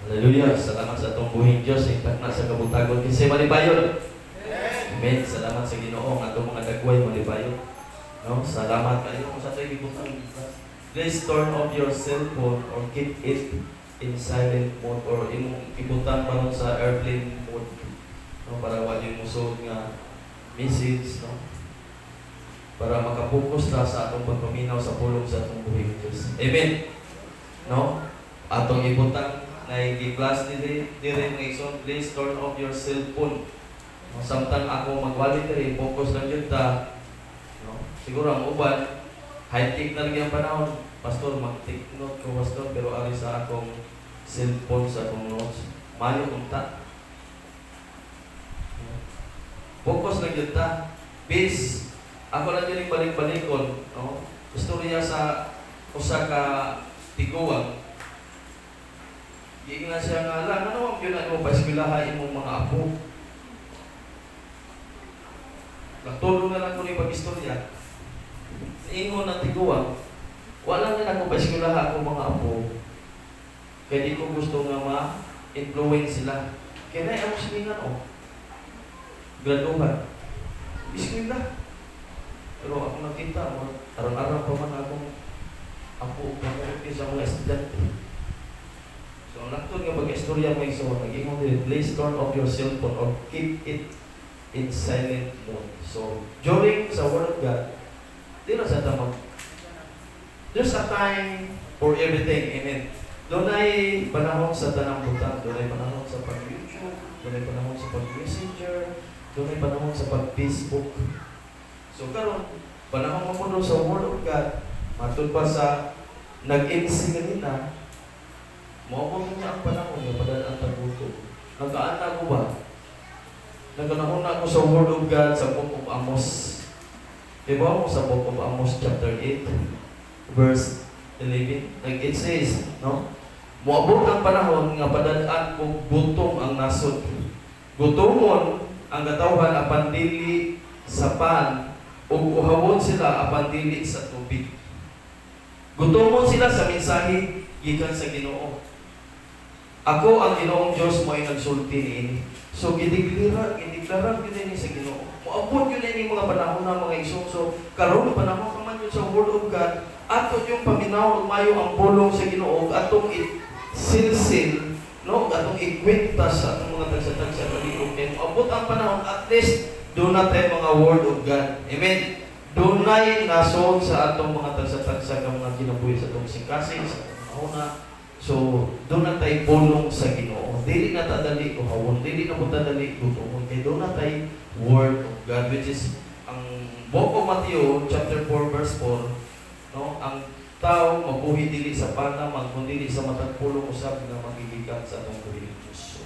Hallelujah. Salamat sa atong buhing Diyos. Itak na sa kabutagon. Kasi malibayon. Amen. Salamat sa Ginoo nga atong mga dagway malibayon. No? Salamat kayo kung sa tayo ibutang. Please turn off your cell phone or keep it in silent mode or ibutang pa sa airplane mode. No? Para wala yung musod nga message. No? Para makapokus na sa atong pagpaminaw sa pulong sa atong buhing Diyos. Amen. No? Atong ibutang na i-class dire mga ison, please turn off your cell phone. No, samtang ako magwali dire, focus lang yun ta. No? Siguro ang uban, high-tech na rin yung panahon. Pastor, mag-take note ko, Pastor, pero ari sa akong cellphone sa akong notes. Mayo unta. Focus lang yun ta. Peace. Ako lang yun yung balik-balikon. No? Istorya sa usa ka tiguang. Hindi nga siya nga lang, ano ang ginagawa mo pa eskwelahain mong mga apo? Nagtulong na lang ko ni pag-istorya. Ingon na tiguang, wala na ako pa eskwelaha akong mga apo. Kaya di ko gusto nga ma-influence sila. Kaya na ako silingan o. Graduhan. Eskwela. Pero ako nakita, araw-araw pa man akong apo, sa mga estudyante. So, ang naktod nga pag-istorya mo iso, nag-ingon din, please turn off your cell phone or keep it in silent mode. So, during sa Word of God, di na sa tamang. There's a time for everything. Amen. Doon ay panahon sa tanang butang, doon ay panahon sa pag-YouTube, doon ay panahon sa pag-Messenger, doon ay panahon sa pag-Facebook. So, karon panahon mo doon sa Word of God, matod pa sa nag-insing na, mawag niya ang panahon niya, padaan ang taguto. Nagkaan ko ba? Nagkanahon na ako sa Word of God sa Book of Amos. Diba mo sa Book of Amos chapter 8, verse 11? Like it says, no? Muabot ang panahon nga padaan ko gutom ang nasod. Gutomon ang katawhan apan dili sa pan, ug uhawon sila apan dili sa tubig. Gutomon sila sa mensahe gikan sa Ginoo. Ako ang Ginoong Diyos mo ay nagsulti niini. So, gidiklara yun sa Ginoo. Muabot yun yung mga panahon na mga isong. So, karoon na panahon naman yun sa Word of God. Ato yung paminaw, mayo ang pulong sa Ginoo. Atong silsil, no? Atong ikwintas sa atong mga tagsa-tagsa na liog. And muabot ang panahon, at least, doon natin mga Word of God. Amen? Doon na yung nason sa atong mga tagsa-tagsa ng mga kinabuhi sa atong singkasing, sa atong mahuna. So, doon na tayo pulong sa Ginoo. Dili na tadali o hawon, dili na po tadali gutomon. Kaya doon na tayo Word of God, which is ang Book of Matthew, chapter 4, verse 4, no? Ang tao mabuhi dili sa panamang, kung dili sa matag pulong usab na magigikan sa atong buhi ng Diyos. So,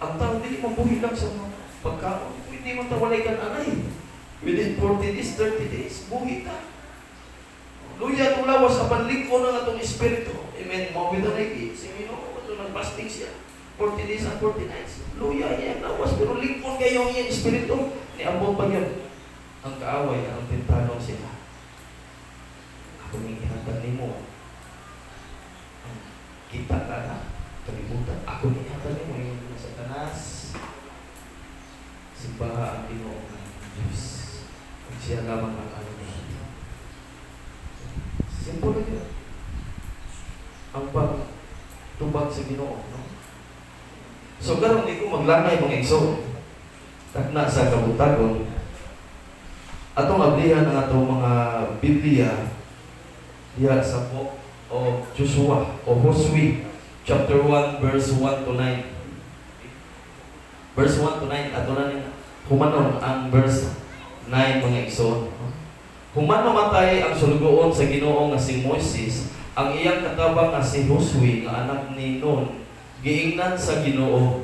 ang tao dili mabuhi lang sa mga pagkaon. Hindi mo tawalay ka anay. Within 40 days, 30 days, buhi ka. Luya itong lawas sa panliko ng atong espiritu. Amen. Mawid na lagi. Si Ginoo, ito nag-fasting siya. 40 days and 40 nights. Luya niya ang lawas. Pero likon kayo ang iyang espiritu. Niambong pa yun. Ang kaaway na ang tintanong sila. Ako may ihatag ni mo. Kita ka na. Kalibutan. Ako may ihatag ni mo. Yung Satanas. Simbaha ang Ginoo ng Diyos. Kung siya lamang ang ano niya. Simple lang yun. Ang pagtubag sa Ginoo, no? So, karon di ko maglangay mga igsoon. Takna sa kabutagon. Atong ablihan ang atong mga Biblia diya sa Book of Joshua o Josue, chapter 1, verse 1 to 9. Verse 1 to 9, ato na nila. Humanon ang verse 9 mga igsoon. Humano matay ang sulugoon sa Ginoo nga si Moises, ang iyang katabang nga si Josue nga anak ni Nun, giingnan sa Ginoo.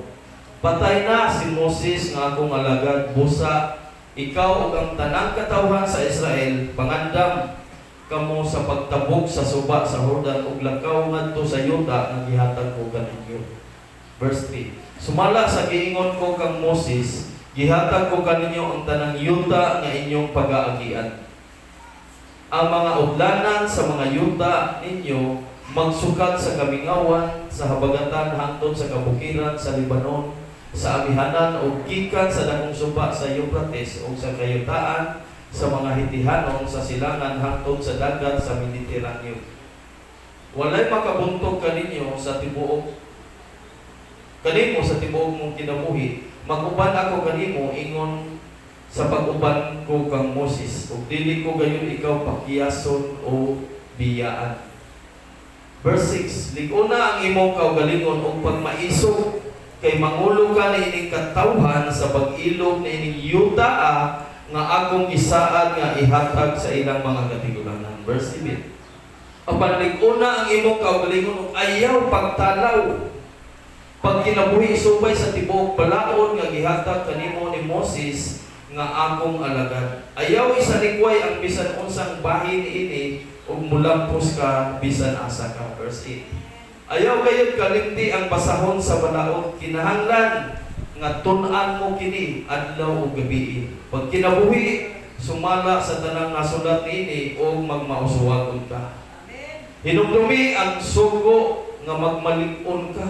Patay na si Moses nga akong alagad, busa, ikaw ug ang tanang katawhan sa Israel, pangandam kamo sa pagtabok sa suba sa Jordan ug lakaw ngadto sa yuta nga gihatag ko kaninyo. Verse 3. Sumala sa giingon ko kang Moses, gihatag ko kaninyo ang tanang yuta nga inyong pag-aagian. Ang mga udlanan sa mga yuta ninyo magsukat sa kamingawan, sa habagatan hangtod sa kabukiran sa Libanon, sa amihanan o gikan sa dakong suba sa Euphrates o sa kayutaan sa mga Hitihanon sa silangan hangtod sa dagat sa Mediteraneo. Walay makabuntog kaninyo sa tibuok kanimo sa tibuok mong kinabuhi. Maguban ako kanimo ingon sa pag-uban ko kang Moses, ug dili ko gayon ikaw pakiyason o biyaan. Verse 6, liguna ang imong kaugalingon ug pagmaisog kay mangulo ka ni ining katawhan sa pag-ilog ni ining yuta nga akong isaad nga ihatag sa ilang mga katigulangan. Verse 7, apan liguna ang imong kaugalingon ug ayaw pagtalaw pag kinabuhi subay sa tibuok balaod nga gihatag kanimo ni Moses nga akong alagad. Ayaw isalikway ang bisan unsang bahin ini ug mulampos ka bisan asa ka. Verse 8. Ayaw gayud kalimti ang basahon sa balaod, kinahanglan nga tun-an mo kini adlaw ug gabi. Pag kinabuhi sumala sa tanang nasulat niini ug magmausuwagon ka. Hinumdumi ang sugo nga magmalig-on ka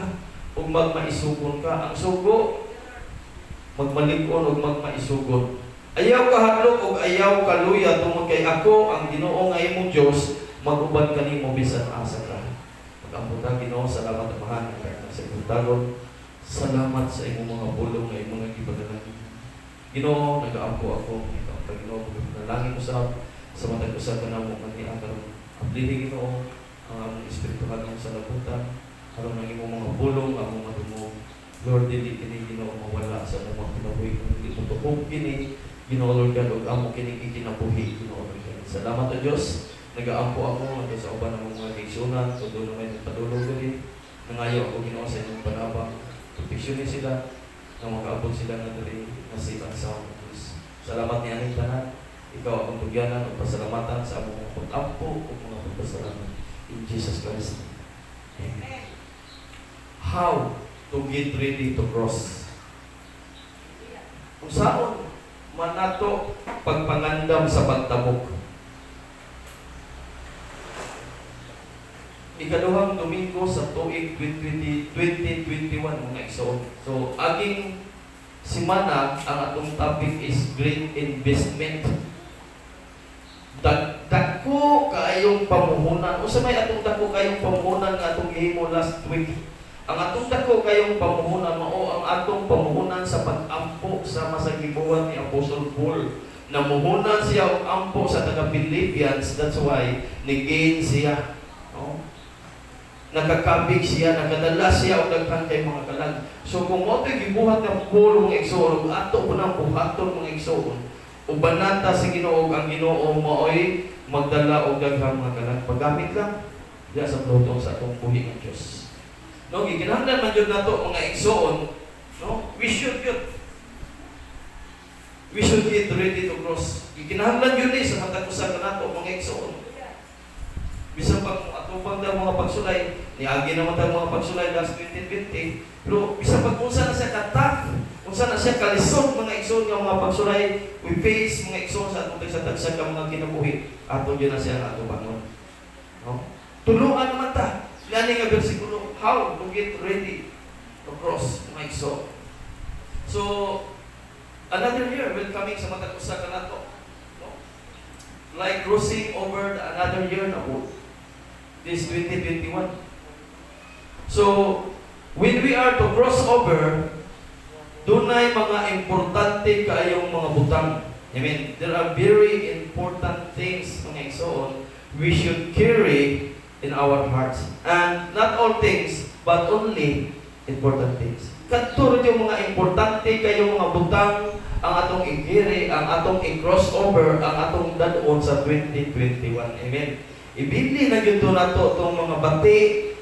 ug magmaisugon ka. Ang sugo magmalig-on ug magmaisugon. Ayaw kahadlok ug ayaw kaluya tungod kay ako ang Ginoo nga imong Dios, mag-uban kanimo bisan asa ka. Pag-amputan Ginoo, salamat amahan sa pagtagon. Salamat sa imong mga bulong nga imong gibadalan. Ginoo, nagaampo ako ikaw pag Ginoo nalangin usab sa matag usa ka namo kanhi karon. Ablihi Ginoo ang among espirituhan sa labutan. Aron ang imong mga bulong, ang mga dumog. Lord, dili kini Ginoo mawala sa mga kinabuhi kung hindi tutukog kini Ginoo Lord God, ug amo kini ikinabuhi Ginoo Lord God. Salamat sa Dios. Nagaampo ako nga sa uban ng mga kaigsunan, kung doon naman padulog din. Nangayo ako Ginoo sa inyong panabang. Proteksyonin sila na makaabot sila na dali na silang sa Diyos. Salamat ni aning tanan. Ikaw akong tugyanan ug pasalamatan sa among mga pag-ampo ug mga pagpasalamat. In Jesus Christ. Amen. How to get ready to cross? Kung saan man nato pagpangandam sa pagtabok. Ikaduhang Domingo sa tuig 2021 mga igsoon. So, aging simana ang atong topic is great investment. Dako kayong pamuhunan. O sa may atong dako kayong pamuhunan nga atong gihimo last week. Ang atong dako kayong pamuhunan mao ang atong pamuhunan sa pag-ampo sa masagibuan ni Apostle Paul. Namuhunan siya og ampo sa taga-Philippians, that's why ni-gain siya. No? Nakakabig siya, nakadala siya og daghan kay mga kalag. So kung mo to'y gibuhat ng Paul mga igsoon, ato po ng buhaton mga igsoon, ubanata sa Ginoo ang Ginoo maoy magdala og daghang mga kalag. Paggamit lang diya sa plutong sa atong buhi ng Dios. No, gikinahanglan man jud nato mga igsoon, no? We should get ready to cross. Gikinahanglan jud ni sa matag usa ka nato mga igsoon. Bisan pag atubang daw mga pagsulay, niagi naman tayo mga pagsulay last 2020, pero bisan pag unsa na siya katak, unsa na siya kalisod mga igsoon nga mga pagsulay, we face mga igsoon sa atong tagsa ka mga kinabuhi, ato jud na siya atubangon. No? Tulungan naman ta. Gani nga bersikulo, how to get ready to cross my soul. So, another year will coming sa matag usa ka nato. No? Like crossing over another year na po. This 2021. So, when we are to cross over, dunay mga importante kaayong mga butang. I mean, there are very important things mga igsoon we should carry in our hearts. And not all things, but only important things. Katulad yung mga importante kayong mga butang ang atong i-carry, ang atong i-cross over, ang atong dadon sa 2021. Amen. Ibili na yun nato itong mga bati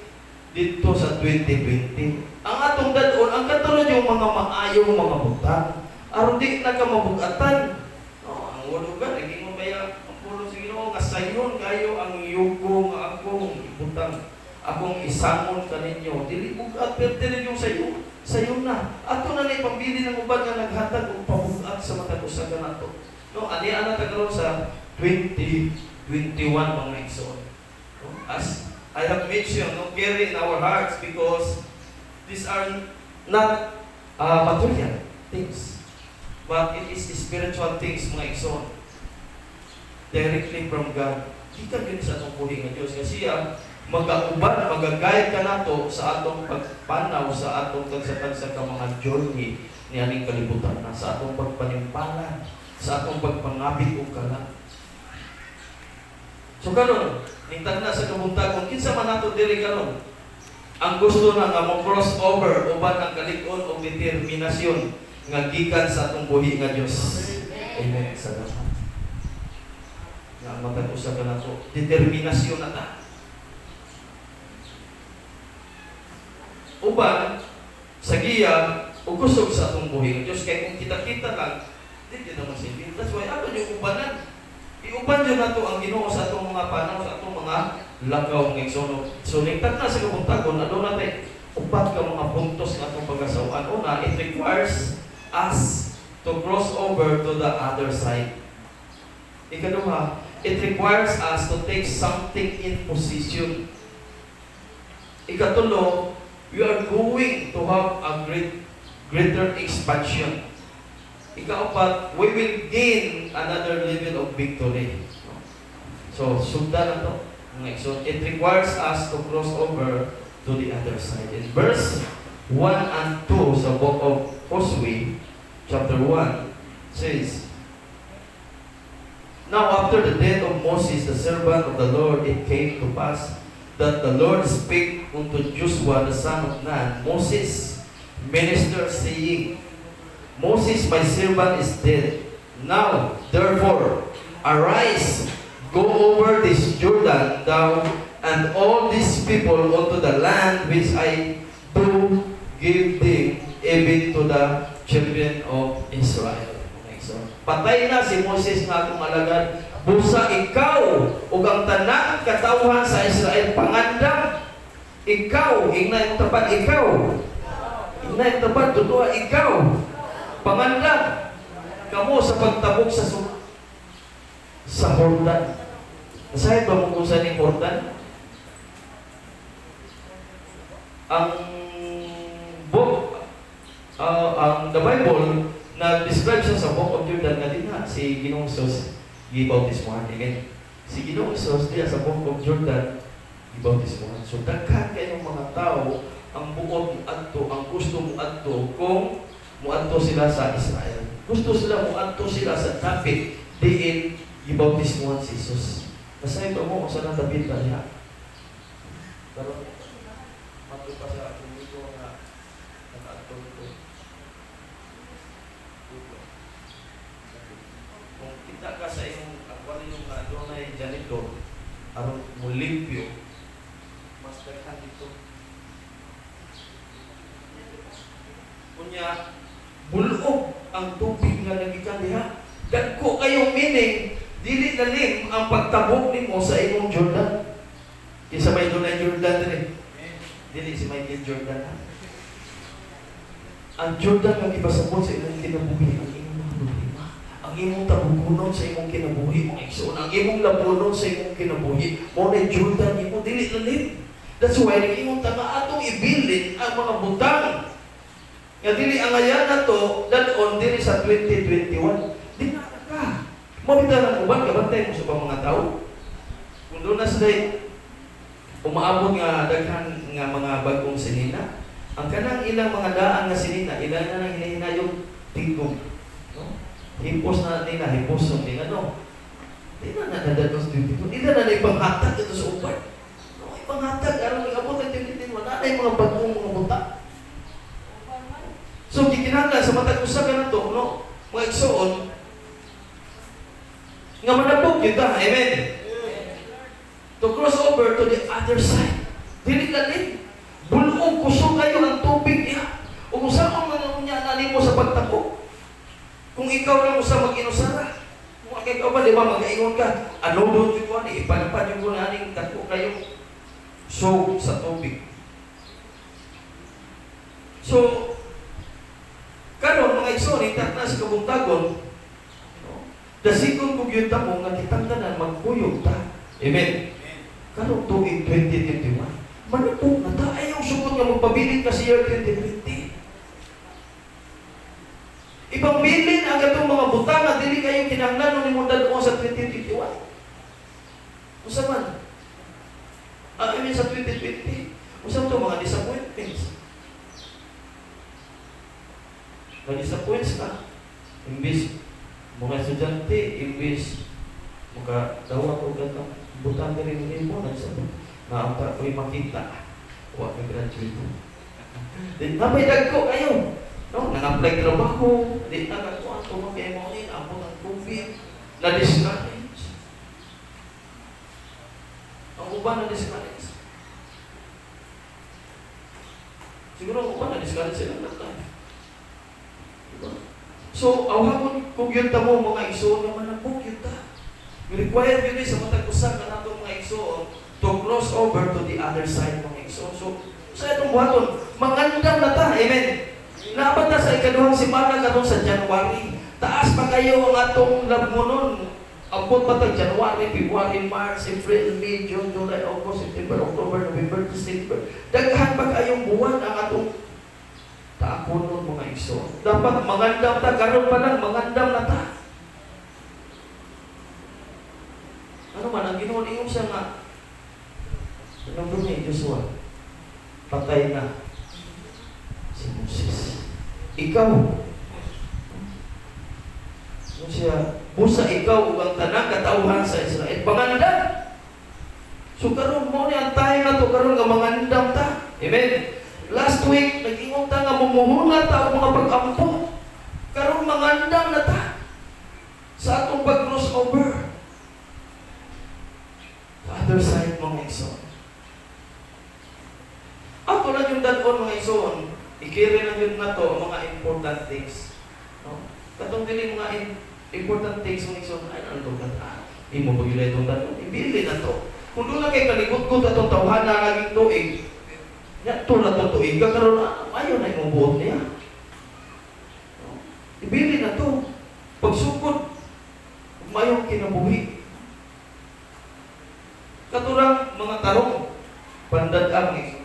dito sa 2020. Ang atong dadon, ang katulad yung mga maayong mga butang. Aron di na ka mabugatan. No, ang wulugan, naging mabaya ang pulo sa Ginoo nga sayon kayo ang yugo nga akong ibutang, akong isangon kaninyo. Dili bugat, pero dili yung sayo na. Ato na na pambili ng uban nga naghatag o pabugat sa matag usa ka nato. No, ani ana ta karon sa 2021 mga igsoon. No? As I have mentioned, no, carry in our hearts because these are not material things, but it is spiritual things, mga igsoon. Directly from God. Di ka gani sa atong buhi nga Diyos. Kasi mag-auban, mag-guide ka nato sa atong pagpanaw, sa atong tagsa-tagsa ka mga journey ni aning kalibutan na, sa atong pagpanimpalan, sa atong pagpangabit o kalang. So karon, ningtag na sa kabuntagon, kinsa man nato diri karon, ang gusto na nga mo cross over uban ang kalig-on o determinasyon nga gikan sa atong buhi nga Dios. Amen. Salamat. Nga matag-usa ka nato, determinasyon na ta. Uban sa giya o kusog sa atong buhi nga Dios, kay kung kita-kita lang, di naman silbi. That's why ato yung ubanan. Iuban dyan nato ang Ginoo sa atong mga panaw, sa atong mga lakaw ng igsoon. So, ningtag na sa kabuntagon, ano natin, upat ka mga puntos ng atong pag-asawaan. Una, it requires us to cross over to the other side. Ikaduha, it requires us to take something in position. Ikatulo, we are going to have a greater expansion. Ikaapat, we will gain another level of victory. So, sundan na to. So, it requires us to cross over to the other side. In verse 1 and 2 sa book of Joshua, chapter 1, says, Now after the death of Moses, the servant of the Lord, it came to pass that the Lord spake unto Joshua the son of Nun, Moses, minister, saying, Moses, my servant, is dead. Now, therefore, arise, go over this Jordan, thou and all these people unto the land which I do give thee, even to the children of Israel. So, patay na si Moses nga atong alagad. Busa ikaw ug ang tanang katawhan sa Israel pangandam. Ikaw, ignay mo tapat, ikaw. Ignay mo tapat, totoo, ikaw. Pangandam. Kamu sa pagtabok sa Jordan. Nasahit ba mo kung saan yung Jordan? Ang book, the Bible, na-describe siya sa book of Jordan na din na si Ginoong Isus gibautismohan. Again, si Ginoong Isus diya sa book of Jordan gibautismohan. So, daghan kayo ng mga tao ang buod mo adto, ang gusto mo adto kung muadto sila sa Israel. Gusto sila muadto sila sa David diin gibautismohan si Jesus. Nasay ba mo kung saan ang David ba niya? Pero mato pa sa atong ito nga nakaadto ito. Kung kita ka sa iyong akwari yung adonay janitor aron mo limpyo, mas daghan dito. Kunya bulog ang tubig nga nagikan diha. Dagko kayong meaning, dili lalim ang pagtabok nimo sa imong Jordan. Kisa may dunay Jordan rin. Dili si Michael Jordan. Ang Jordan nga gipasabot sa imong kinabuhi, ang imong problema, ang imong tabugunon sa imong kinabuhi, mga igsoon, ang imong labunon sa imong kinabuhi, mo na Jordan imo dili lalim. That's why imong tama atong ibilin ang mga butang. Nga dili ang ayan na to, dadon dili sa 2021. Di na ka. Mabita ng uban, kabantay mo sa mga tao. Kung doon na sila umaabot nga daghan nga mga bagong sinina, ang kanang ilang mga daan nga sinina, ilan na nang hinahina yung tigong. No? Hipos na nila, hipos yung nila, no? Di na nadadalos dito. Di na ipanghatag ito sa uban. No, ipanghatag, alam mo, abot ang tigong, wala na yung mga bagong mga buta. So, gikinahanglan sa matag usa ka na to, no? Mga igsoon, nga manabog kita, amen? To cross over to the other side. Dili lalim. Bulong, kusog kayo ng tubig niya. O kung saan ang nangyananin mo sa pagtako. Kung ikaw lang sa mag-inusara, kung ikaw ba, di ba, mag-aingon ka, ano doon yung kuwan, ipalipad yung kuwan, aning tako kayo. So, sa tubig. So, karon mga igsoon, itak na sa kabuntagon, dasikon kong yun mo nga kitang tanan magkuyog ta. Amen. Karong tuig 2021. Manipog na ta. Ayaw sugod nga magpabilin ka sa year 2020. Ibang bilin ang gatong mga butang na dili kayo kinahanglan ni mo dadto sa 2021. Usa man? I mean sa 2020. Usa to mga disappointments. Na-disappoints ka. Imbis mga estudyante, imbis maka dawa ko gatong butang diri mo nagsabot. Naamta ko'y makita. Wa ka graduate. Di napay dagko kayo. No, nang-apply trabaho, di na katuan ko mag-emonin, ako ng COVID, na-discourage. Ang uban na-discourage. Siguro ang uban na-discourage sila ng time. Diba? So, awamon kung yun mo mga igsoon naman na kung yun ta. Required yun sa matag-usan na nato mga igsoon to cross over to the other side mga igsoon. So, sa itong buhaton, mangandam na ta. Amen. Naabot na sa ikaduhang simana karon sa January. Taas pa kayo ang atong labmonon. Abot pa tag January, February, March, April, May, June, July, August, September, October, November, December. Daghan pa kayong buwan ang atong taaponon mga igsoon. Dapat mangandam ta karon pa lang mangandam na ta. Ano man ang Ginoo ingon siya nga nung ni Joshua patay na si Moses. Ikaw, siya, busa ikaw ang tanang katauhan sa Israel. Mangandam. So karon mo ni ang time na to karon nga mangandam ta. Amen. Last week nag-ingon ta nga mumuhuna ta og mga pag-ampo. Karon mangandam na ta sa atong pag-cross over. The other side mga igsoon. Ako lang yung dadon mga igsoon. Ikiri na yun na to, mga important things. No? Katong dili mga important things ng igsoon, ay ano itong kata? Imo mo yun itong dadon, ibili na to. Kung doon na kayo kalikot-kot atong tawhan na naging tuig, ya, tulad ng tuig, kakaroon na, ayaw na yung buot niya. No? Ibili na to. Pagsukod, mayong kinabuhi. Katurang mga tarong, pandadang igsoon.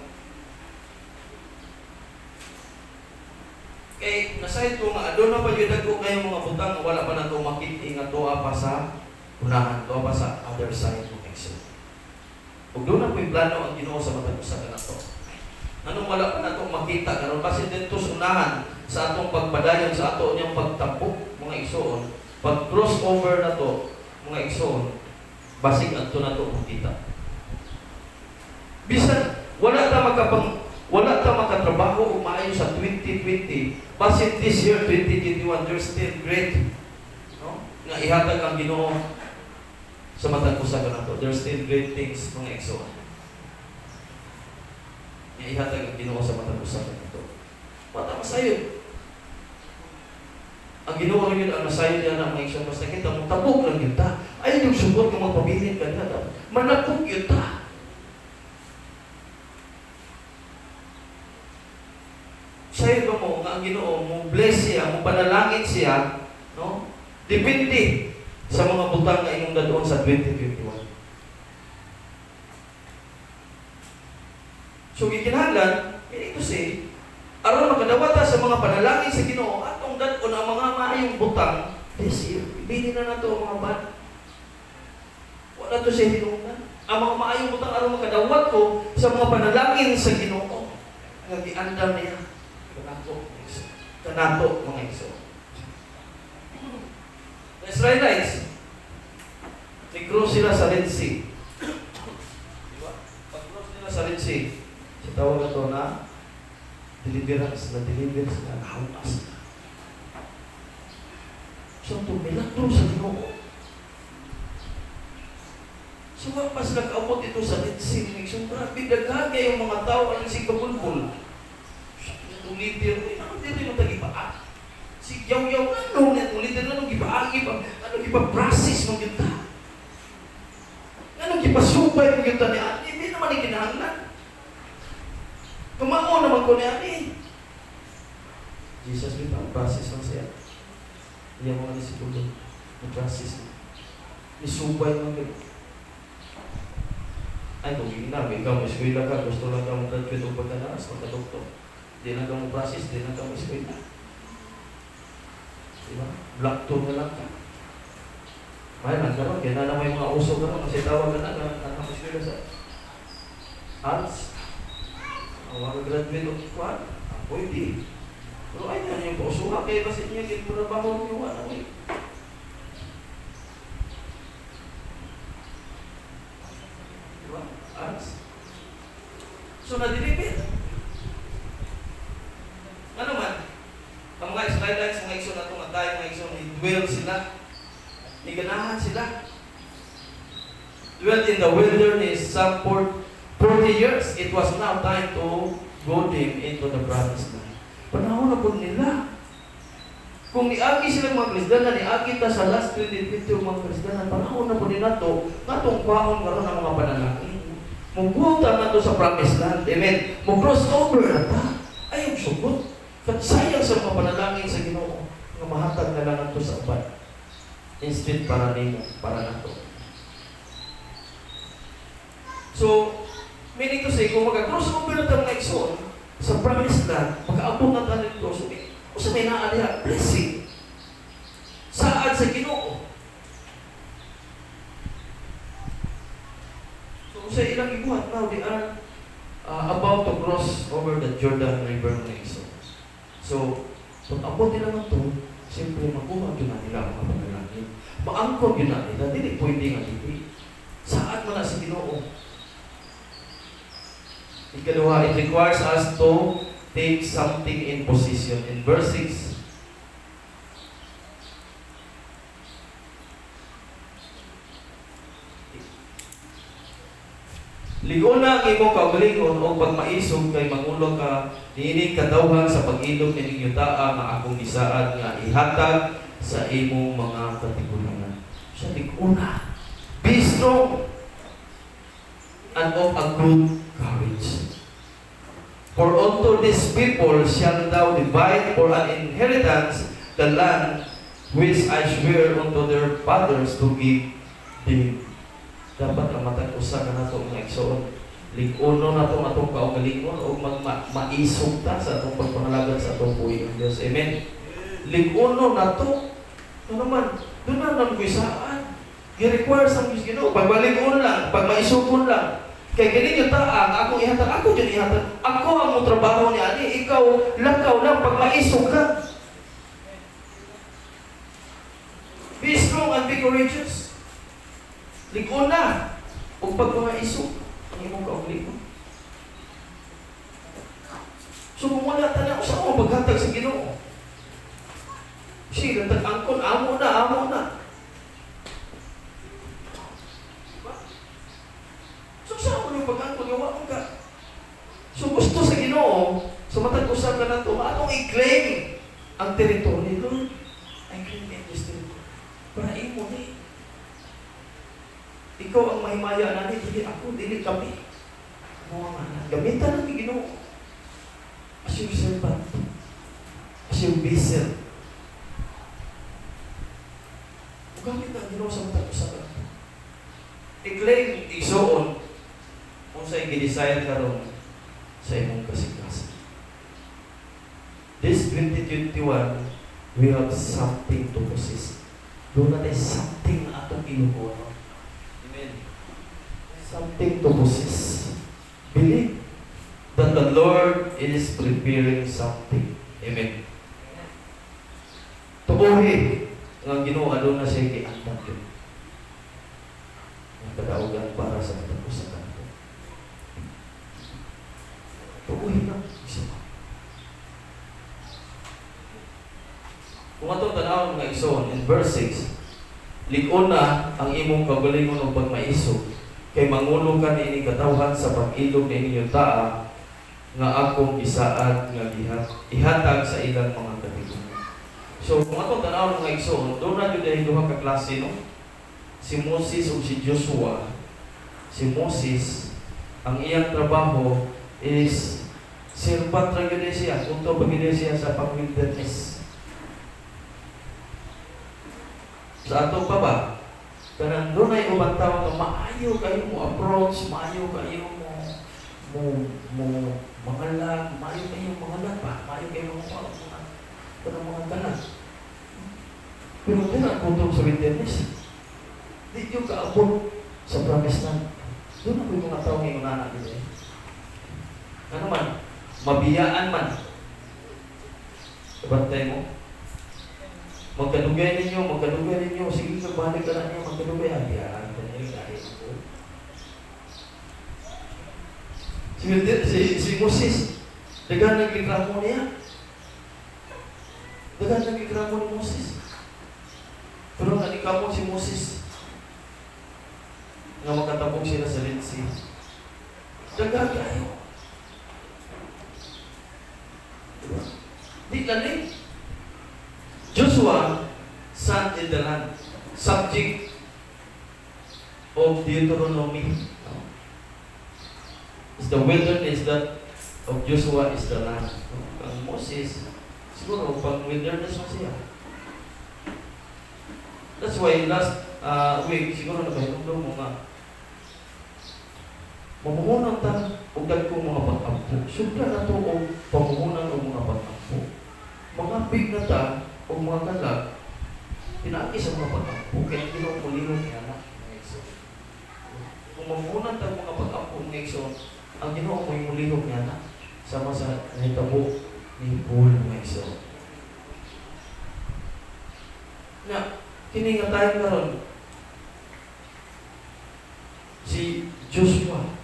Kay nasay ko nga adto na pa jud ko kayo mga butang nga wala pa nato makita nga tuwa pa sa unahan, tuwa pa sa other side ng exit. Ug doon na po plano ang Ginoo sa matag usa kanato. Anong wala pa nato makita karon kasi dito sa unahan sa atong pagpadayon sa ato niyang pagtapok mga igsoon, pag cross over na to mga igsoon, basig adto na to makita. Bisan wala ta makatrabaho o maayo sa 2020, basit this year 2021 there's still great, no? Nga ihatag ang Ginoo sa matag usa kanato. There's still great things mga igsoon. Nga ihatag ang Ginoo sa matag usa kanato. Mata masayon. Ang Ginoo rin ang nasayon niya ng mga igsoon basta kita mo tabok lang yun ta. Ay yung sugot ng magpabilin ka na. Manapok yun ta. Sa'yo ba mo, nga ang Ginoo, mo bless siya, mo panalangin siya, no? Depende sa mga butang na inyong dadoon sa 2021. So, gikinahanglan, ito si, aron makadawata sa mga panalangin sa Ginoo, atong dadoon ang mga maayong butang, this year, ibili na nato ang mga ban. Wala to siya hinungan. Ang mga maayong butang, aron makadawat ko sa mga panalangin sa Ginoo, nga giandam niya. Kanato mga igsoon. The Israelites, nag-cross sila sa Red Sea. Diba? Pag-cross nila sa Red Sea, sa tawag na ito na deliverance, na-deliver sila, nahawas. So, ito, milagro sa Ginoo. So, pas nag-abot ito sa Red Sea, so, grabe, daghan kayong mga tao, ang sigabulbul. Ulitin, ano dito yung tag-ibaan? Si yaw-yaw, ano na, ulitin na nung ibaan, ano ipa-process mong yun ta? Ano ipasubay mong yun ta niya? Hindi naman yung kinahanglan. Tumao naman ko niya, Jesus, may process lang siya. Iyan mga nisipulo, may process. Isubay mong yun. Ay, kung ginabi, ikaw mo eskwela ka, gusto lang ka mong graduate o pagkanaras, magka-doktor. Di lang ka mong process, di lang ka mong eskwela. Diba? Black tone na lang ka. May nagkaroon, kaya na may mga uso ka naman, kasi tawag ka na, nakapeskwela sa arts. Ang mga graduate o kwan, pwede. Pero ay na yung pausuha, kaya kasi niya, kaya mo na bawal yung wala mo. Diba? Arts. So, nadilipit. Ano man, ang mga Israelites, mga igsoon na itong atay, mga igsoon, dwell sila. Iganahan sila. Dwelt in the wilderness some 40 years. It was now time to go them into the promised land. Panahon na po nila. Kung niagi sila mga Kristiyanan, niagi ta sa last 2020 mga Kristiyanan, panahon na po nila to, natong kwaon karon ang mga panalangin. Muguta na to sa promised land. Amen. Mag-cross over na ta. Ayaw sugot. Sayang sa mga panalangin sa Ginoo nga mahatag na lang ito sa uban. Instead para nimo, para nato. So, meaning to say, kung mag-cross over na tayo mga igsoon sa promised land, pagkaabot na tayo ng cross over, kung sa may naaliha, blessing. Saad sa Ginoo. So, sa ilang ibuhat, now they are about to cross over the Jordan River mga igsoon. So, kung abot nila ng ito, siyempre makuha yun na nila mga panalangin. Maangkot yun na nila, hindi pwede nga dito. Saan mo na sa Ginoo? Ikalawa, it requires us to take something in position. In verse 6, ligon na ang imong kaugalingon o pagmaisog kay mangulo ka niinig kadawhan sa pag-ilog ni inyong taa nga akong gisaad nga ihatag sa imong mga katigulangan. Siya ligon na. Be strong and of a good courage. For unto these people shall thou divide for an inheritance the land which I swear unto their fathers to give them. Dapat ang matag-usa ka na itong mga igsoon. Lig-uno na itong atong kaugalingon o maisog ta sa atong pagpangalagad sa atong buhay ng Diyos. Amen. Lig-uno na ito. Ano naman, doon na nang gisaan. I-require sa Diyos Ginoo. Pagbalig-uno lang, pagmaisog lang. Kaya ganun yung taang, ako ihatag, ako dyan ihatag. Ako ang mong trabaho ni Ani, ikaw, lakaw lang, pagmaisog ka. Be strong and be courageous. Ligon na. Huwag pagmaisog. Ang imong kaugalingon. So kung wala tayo, saan mo paghatag sa Ginoo? Siya, nagtag-angkon, amo na. So saan mo yung pag-angkon, yawa ka? So gusto sa Ginoo, sa matag-usap ka na ito, atong i-claim ang teritoryo. Lord, I claim this territory. Para imo ni. Ikaw ang mahimaya natin, hindi ako, dili kami. Mga anak, gamitan natin Ginoo. As your servant, as your vessel. Gamit ang Ginoo sa matag-usapan. I-claim, igsoon, kung sa'y gidesire ka ron sa imong kasiglasan. This 2021, we have something to possess. Doon natin something na atong inukuha. Something to possess. Believe that the Lord is preparing something. Amen. Tubuhi nga Ginoo aduna siya giantag yun. Ang kadaugan para sa katapusan nato. Tubuhi na. Kung atong tanawon nga igsoon in verse 6, lig-on na ang imong kaugalingon o pagmaisog kay mangulo ka ni katawhan sa pag-ilog ni inyong taa nga akong isaad nga ihatag sa ilang mga katigulangan. So, kung atong tanawon mga igsoon, doon na yun dahil duha ka klase, no? Si Moses o si Joshua. Si Moses, ang iyang trabaho is servant ra gyud siya, punto pagid siya sa pag-wilderness. Sa ato pa ba? Kanang doon ay ubang tao nga maayo kayo mo approach, maayo kayo mo mangalag, maayo kayo mangalag pa, maayo kayo mga kanan. Pero din ang putong sa wilderness. Di nyo kaabot sa promise na. Doon ako yung mga tao ngayon na natin eh. Ano man, mabiyaan man. Sabantay mo. Magkadugay ninyo, sige magbalik ka na niyo, magkadugay, biyaan ka niyo, kahit ako. Si Moses, dagan nagreklamo niya. Dagan nagreklamo ni Moses. Pero nalikamo si Moses nga makatabog sila sa Red Sea. Dagan kayo. Di lalim. Joshua, son in the land, subject of Deuteronomy. Is the wilderness that of Joshua is the land. Ang Moses, siguro pag wilderness mo siya. That's why last week, siguro nabahinong mo nga, mamuhunan ta o dagkong mga pag-ampo. Siyempre na ito o pamuhunan o mga pag-ampo. Mga big na ta o mga kalag, pinaki sa mga pag-ampo. Kaya hindi mo mulihong niya na. Kung mamuhunan ta mga pag-ampo ng Exxon, ang Ginoo mo yung mulihong niya na sama sa nahitabo ni Paul ng Exxon. Na, kini nga tayo karon si Joshua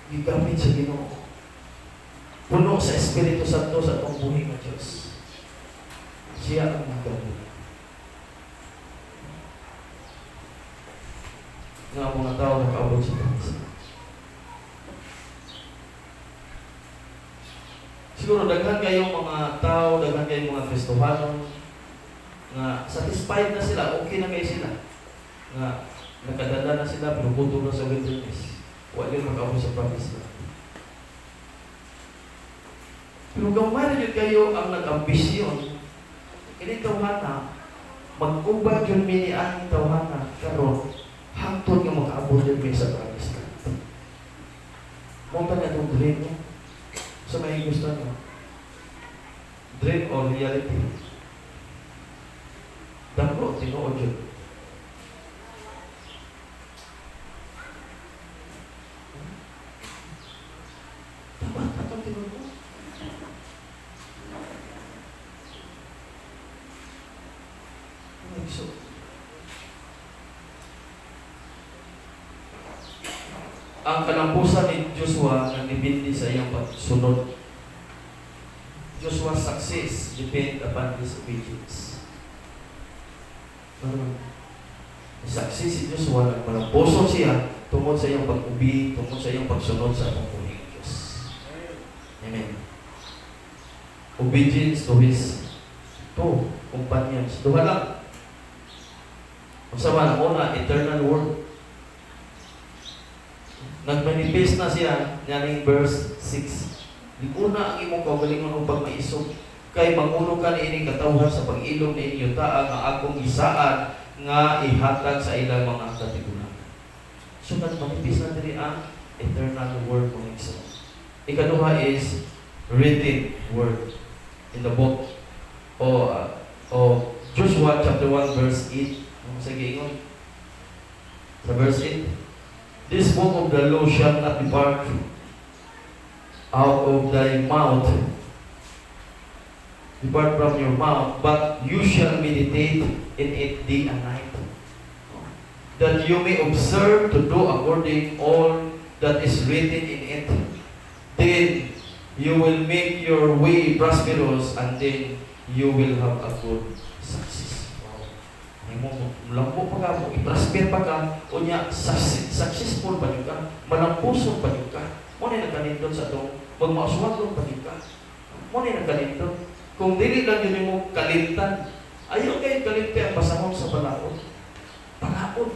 gigamit sa Ginoo. Puno sa Espiritu Santo sa atong buhay ng Diyos. Siya ang magawa. Nga mga tao nakaabot sa Panginoon. Siguro daghan kayong mga tao, daghan kayong mga Kristohanon nga satisfied na sila, okay na kayo sila. Nga nakadala na sila, pero buto na sa wilderness. Wala yung mag-abot sa promise na. Pero gamay na yun kayo ang nag-ambisyon, kini tawhana, mag-ubad yun minianing tawhana, karon hangtod nga mag-abot yun sa promise na. Munta na itong dream mo. Sa may gusto nyo. Dream or reality. Dangro, tinuod yun. Tama, atong tinuod mo. So, ang kalampusan ni Joshua nagdepende sa iyang pagsunod. Joshua's success depend upon his obedience. Success si Joshua, nagmalampuson siya tungkol sa iyang pag-ubi, tungkol sa iyang pagsunod sa atong buhay ng Diyos. Amen. Obedience to his companions. Duha lang. Sa una, eternal word. Nagmanifest na siya, yaning verse 6. Di una ang imong kaugalingon upang maisog. Kay mangulo ka ni ining katawhan sa pag-ilog ni inyong taa nga akong isaan nga ihatag sa ilang mga katigulan. So nagmanifest na diri ang eternal word ng Exo. Ikaduha is written word in the book of Joshua chapter 1 verse 8. Sige, ingon. Sa verse 8, this book of the law shall not depart out of thy mouth, depart from your mouth, but you shall meditate in it day and night, that you may observe to do according all that is written in it. Then you will make your way prosperous, and then you will have a good success. Malampo pa ka, i-prosper pa ka, o niya, successful pa ka, malampuson pa ka. Muna nagkalindon sa itong, magmauswagon pa ka. Muna nagkalindon. Kung dili lang yun mo kalintan, ayaw kayo kalintan ang pasahon sa palaon. Palaon.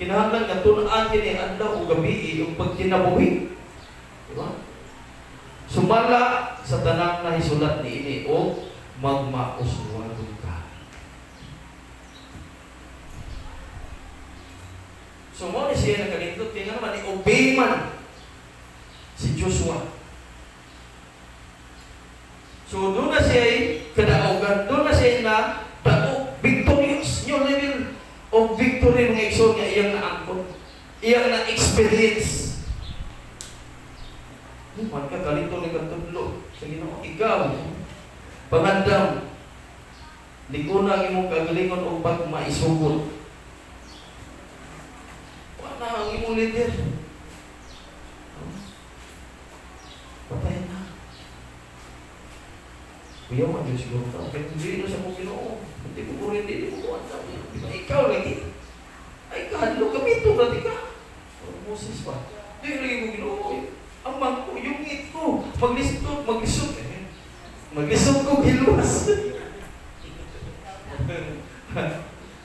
Kinahanglan nga tunaan kini adlaw o gabi yung pagkinabuhi. Diba? Sumala sa tanang na hisulat ni ini o magmauswagon ka. So mo ni siya nakalindot kaya naman i-obey man si Joshua. So doon na siya kadaugan, doon na siya na daog, victorious, new level of victory ng igsoon nga iyang naangkot, iyang na-experience. Man ka kalito ni katudlo sa Ginoo, ikaw pangandam di ko na imong kagalingon o pag maisugod. Wala ang imong leader. Patay na. Kuya, mag-yun siguro ka. Kaya hindi na siya kong Ginoo. Hindi ko rin, hindi ko kuwanta. Di ba ikaw lagi? Ay, kahalo kami ito, brati ka. Moses pa. Hindi lagi ko Ginoo. Amang ko, yung ngit ko. Maglistot, maglisot. Maglisot ko, giluwas.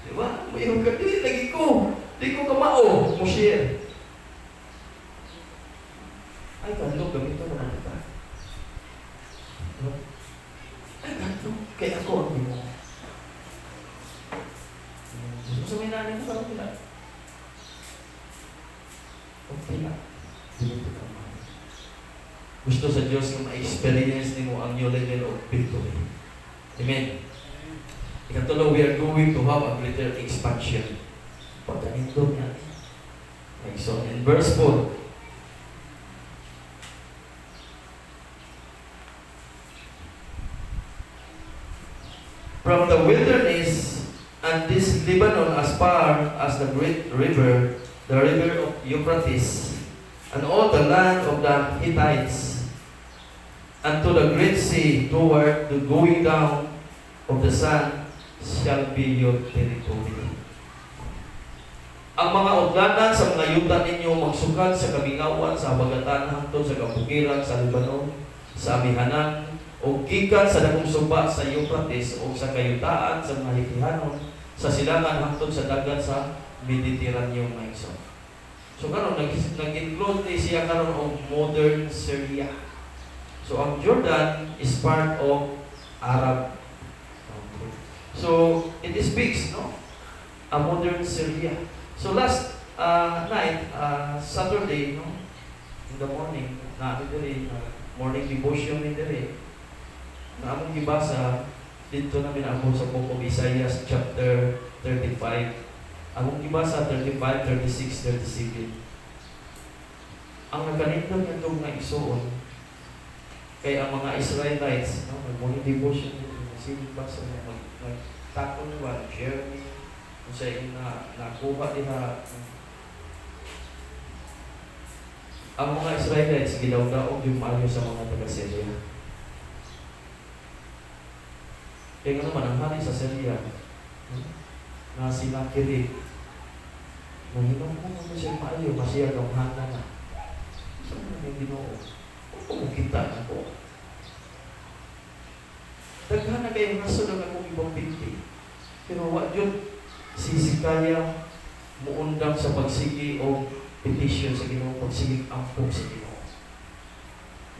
Diba? Mayroon ka, hindi lagi ko. Hindi ko kamao. Moshe. Ay, kahalo kami ito, brati ka. Ay, ganito. Kaya ako ang Ginoo. So, may nanin mo sa kapila. Okay na. Dito ka man. Gusto sa Diyos yung ma-experience ni mo ang new level of victory. Amen. Ikatulo, we are going to have a greater expansion. Pagkanindog niya. Okay, so, in verse 4, from the wilderness and this Lebanon as far as the great river, the river of Euphrates, and all the land of the Hittites, and to the great sea toward the going down of the sun shall be your territory. Ang mga udlanan sa mga yuta ninyo magsugad sa kabingawan, sa habagatan hangtod sa kabukiran sa Lebanon, sa amihanan, o gikan sa dakong suba sa Euphrates o sa kayutaan sa mga Hitihanon, sa silangan hangtod sa dagat sa Mediterranean maigsoon. So karon nag-include ni siya karon og modern Syria. So ang Jordan is part of Arab. Okay. So it speaks a modern Syria. So last night, Saturday, in the morning, morning devotion ni diri. Na among gibasa dito namin ako sa book of Isaiah chapter 35. Among gibasa 35, 36, 37. Ang nakanindog nga itong naigsoon kay ang mga Israelites, morning devotion dito, sige ba sa magtakon nila, Jeremy, kung sa nakuha nila. Ang mga Israelites gilawdaog yung maayo sa mga taga-Syria. Kaya nga naman, ang hari sa Syria, na Sennacherib, na hinungkong mo siya maayo, masiyag ang handa na. Saan mo yung Ginoo? Kung kumukita na ko. Daghan na kayong raso ng akong ibang binti. Pero wag yun, sisikaya muundang sa pagsigi o petition sa Ginoo, pagsigi ampong sa Ginoo.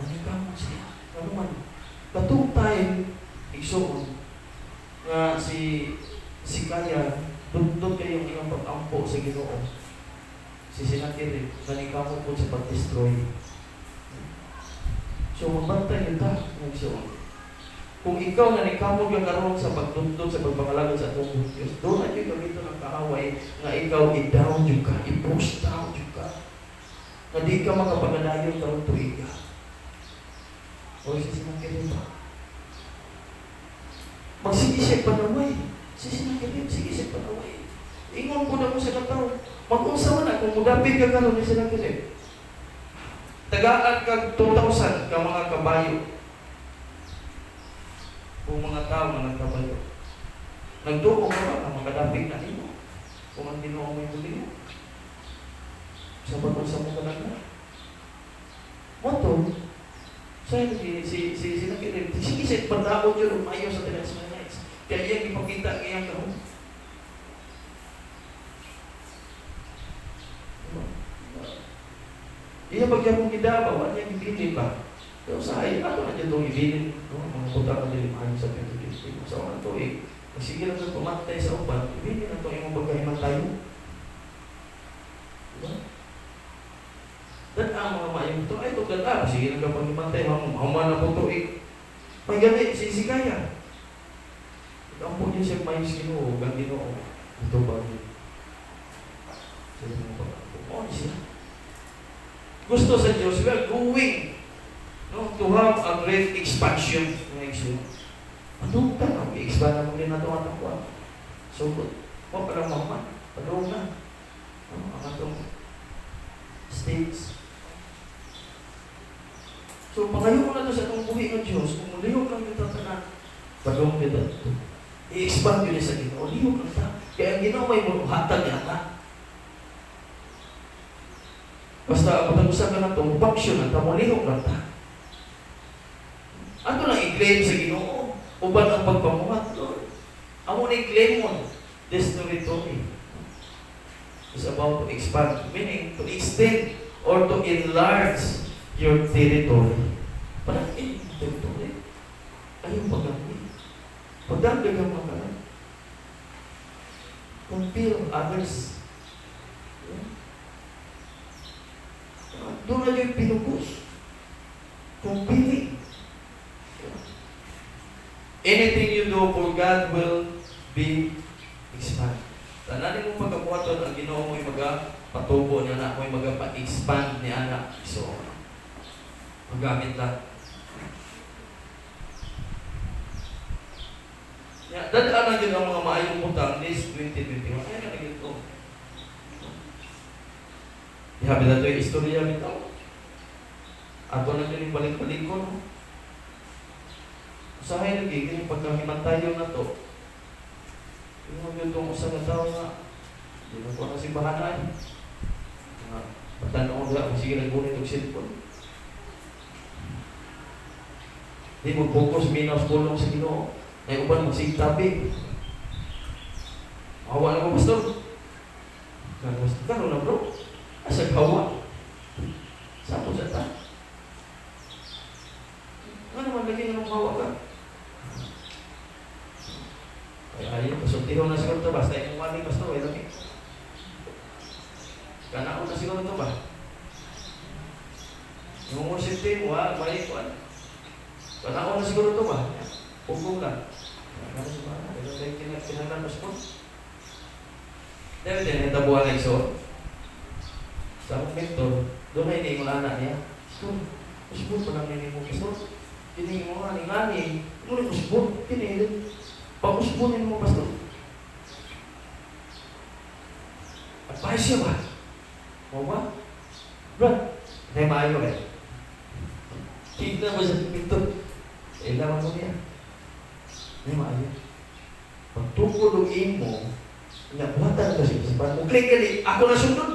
Nanikaw mo siya. Ano man, katong time, igsoon, nga si Kaya, doon kayong iyong pag-ampo sa Ginoo. Si Sennacherib, nanikamo po sa pag-destroy. So, magbantay yun ta, nagsoon. Kung ikaw nanikamo yung karoon sa pagtundod sa pagpangalagan sa atong Diyos, doon na yung gamito ng kaaway nga ikaw i-down yung ka, i-push down yung ka. Na di ka makapagalayon karoon tuig ka. O si Sennacherib ba? Magsigisip panaway. Sennacherib, sigisip panaway. Ingon ko na mo sa kataw. Mag-unsa man na kung mudapit ka karon ni Sennacherib. Tagaan kag 2,000 ka mga kabayo. Kung mga tao na nagkabayo. Nagduo ka ba na makadapit na nimo? Kung ang Ginoo may huli mo. Sa batong sa mga kanagna. Mato, sa'yo si Sennacherib, sigisip pandaon yun umayo sa Israelites. Kaya yan ipakita ngayang kahon. Iya pagka mong gidaba, wala niyang ibilin ba? Pero sa akin, ano na dyan itong ibilin? Mga puta ka din maayos sa Pentecost. Sa unang tuig, sige lang sa pumatay sa upan, ibilin na itong imong pagkahiman tayo. Dan ang mga mayong ito, ay ito ganda. Sige lang kapag imantay, haman na po ito eh. May ganit, sisikaya. Ang po niya siya may Ginoo, ang Ginoo. Ito ba niya? Sila mo ba? Oo siya. Gusto sa Diyos, we are going to have a great expansion. Padung ka na, i-expand na mo din na ito ang ako. So, huwag pa lang maman. Padung na. Ang atong states. So, pangayon mo na ito sa itong buhay ng Diyos, kung mulihog lang ito tanan, padung kita ito. I-expand yun sa Ginoo. Lihog lang ito. Kaya ang Ginoo may hatag niya ito. Basta, pag-usapan na ito, function na ito, mulihog lang ito. Ano lang i-claim sa Ginoo? Uban ang pagpamuhat, Lord. Amo na i-claim mo. This territory is about to expand. Meaning, to extend or to enlarge your territory. Parang, territory. Ayaw pag-amit. Pagdagdag ang makalan. Compel others. Doon na yung pinugos. Compelling. Anything you do for God will be expanded. Tananin mo pagkabuhaton, ang Ginoo mo'y patubo niya na, mo'y pa-expand niya na. So, magamit lang. Dadaan na yun ang mga maayong utang this 2021. Kaya na naging ito. Ihabi na ito yung istorya bitaw. Ato na ito yung balik-balik ko. No? Usahay lagi, kaya pagkahimantayo na to, yung itong usang na tao nga, hindi na po na simbahan ay. Patanong ko lang, sige nag-unit yung cellphone. Hindi mo focus, minaw pulong sa Ginoo. Ay uban magsigtabi. Hawa na mo, pastor. Karo na bro. Asag hawa. Saan sa ta? Ano naman lagi nga hawa ka? Ay ayaw, pasultiho na siguro ito. Basta yung wali, pastor. Ay lagi. Kanao na siguro ito ba? Yung worship team, may ikuan. Kanao na siguro ito ba? Pugong lang. Ano si Mana? Pero tayo kinalanos po. Dahil din, natabuhan na iso. Sa akong mentor, doon na ini yung anak niya. Pastor, usbon pa lang nini mo. Pastor, kini mo nga, ngani. Muna usbon, kini. Pag-usbonin mo, pastor. At pahay siya ba? Mau ba? Brad, may maayo ka. Kita mo sa mentor. Ilaman mo niya. May maayo. Pag tukulungin mo, nabuhatan ka siya. Pag klik ka ako na sundod.